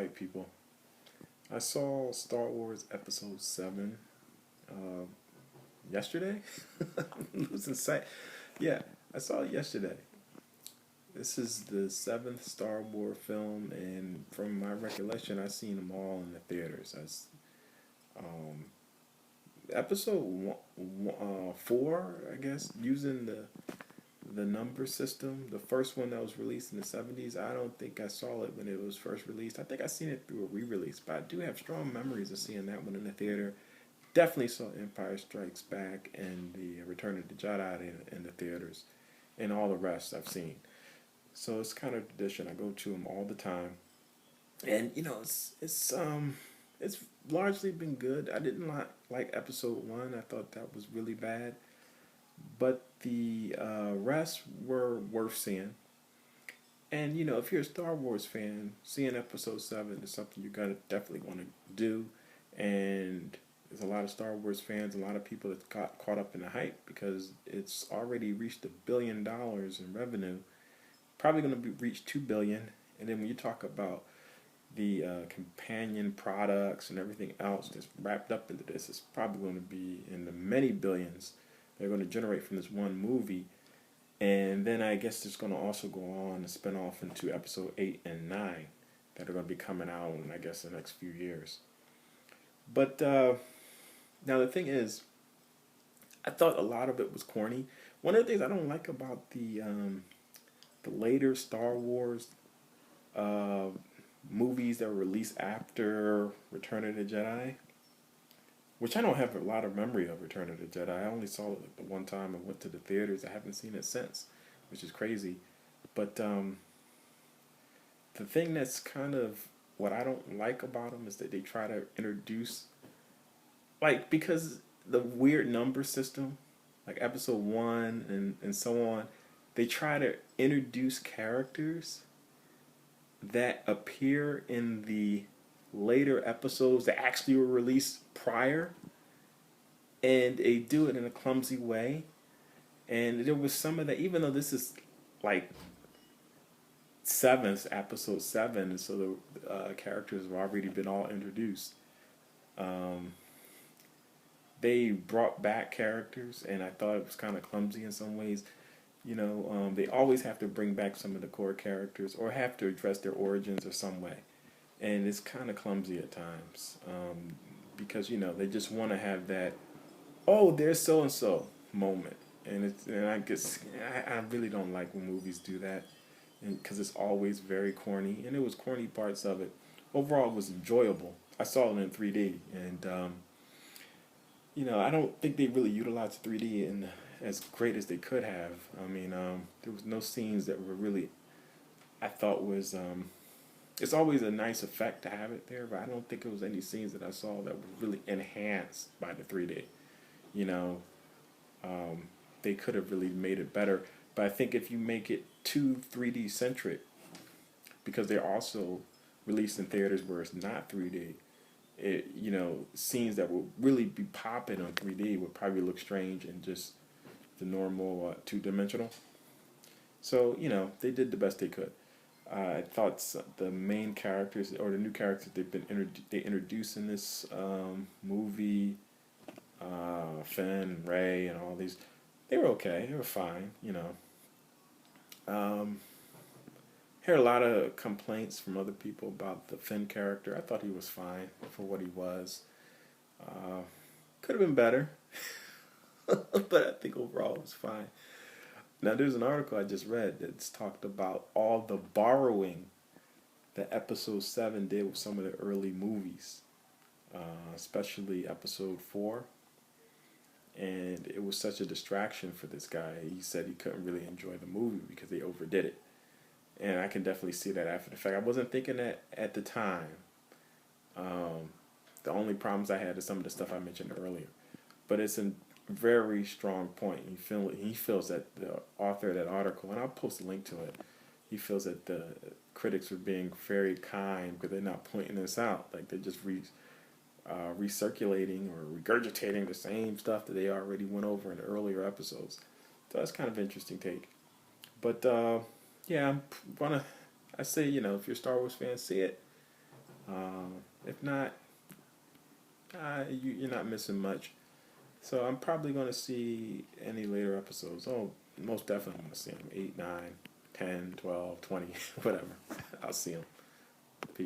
Alright, people. I saw Star Wars Episode 7 uh, yesterday. I'm losing sight. Yeah, I saw it yesterday. This is the seventh Star Wars film, and from my recollection, I've seen them all in the theaters. Um, episode 4, I guess, using the number system. The first one that was released in the 70s, I don't think I saw it when it was first released. I think I seen it through a re-release, but I do have strong memories of seeing that one in the theater. Definitely saw Empire Strikes Back and the Return of the Jedi in the theaters, and all the rest I've seen. So it's kind of tradition. I go to them all the time, and it's largely been good. I didn't like Episode 1. I thought that was really bad, but the rest were worth seeing. And if you're a Star Wars fan, seeing Episode 7 is something you're gonna definitely want to do. And there's a lot of Star Wars fans, a lot of people that got caught up in the hype because it's already reached $1 billion in revenue. Probably gonna reach 2 billion. And then when you talk about the companion products and everything else that's wrapped up into this, it's probably going to be in the many billions they're going to generate from this one movie. And then I guess it's going to also go on and spin off into episode 8 and 9 that are going to be coming out in, I guess, the next few years. But now the thing is, I thought a lot of it was corny. One of the things I don't like about the later Star Wars uh, movies that were released after Return of the Jedi, which I don't have a lot of memory of Return of the Jedi. I only saw it like the one time and went to the theaters. I haven't seen it since, which is crazy. But the thing that's kind of what I don't like about them is that they try to introduce, like, because the weird number system, like episode 1 and so on, they try to introduce characters that appear in the later episodes that actually were released prior, and they do it in a clumsy way. And there was some of that, even though this is like episode 7, and so the characters have already been all introduced. They brought back characters, and I thought it was kind of clumsy in some ways. They always have to bring back some of the core characters or have to address their origins or some way. And it's kind of clumsy at times because, they just want to have that, oh, there's so-and-so moment. And I guess I really don't like when movies do that because it's always very corny. And it was corny parts of it. Overall, it was enjoyable. I saw it in 3D. And, I don't think they really utilized 3D in as great as they could have. I mean, there was no scenes that were really, I thought was, it's always a nice effect to have it there, but I don't think it was any scenes that I saw that were really enhanced by the 3D. You know, they could have really made it better, but I think if you make it too 3D centric, because they're also released in theaters where it's not 3D, scenes that will really be popping on 3D would probably look strange and just the normal two-dimensional. So, they did the best they could. I thought the main characters or the new characters they introduced in this movie, Finn, Rey, and all these, they were okay. They were fine. Heard a lot of complaints from other people about the Finn character. I thought he was fine for what he was. Could have been better, but I think overall it was fine. Now, there's an article I just read that's talked about all the borrowing that Episode 7 did with some of the early movies, especially Episode 4. And it was such a distraction for this guy. He said he couldn't really enjoy the movie because they overdid it. And I can definitely see that after the fact. I wasn't thinking that at the time. The only problems I had is some of the stuff I mentioned earlier. But it's a very strong point. He feels that the author of that article, and I'll post a link to it, he feels that the critics were being very kind because they're not pointing this out. Like they're just recirculating or regurgitating the same stuff that they already went over in the earlier episodes. So that's kind of an interesting take. But yeah, I say, if you're a Star Wars fan, see it. If not, you're not missing much. So I'm probably going to see any later episodes. Oh, most definitely I'm going to see them. 8, 9, 10, 12, 20, whatever. I'll see them. Peace.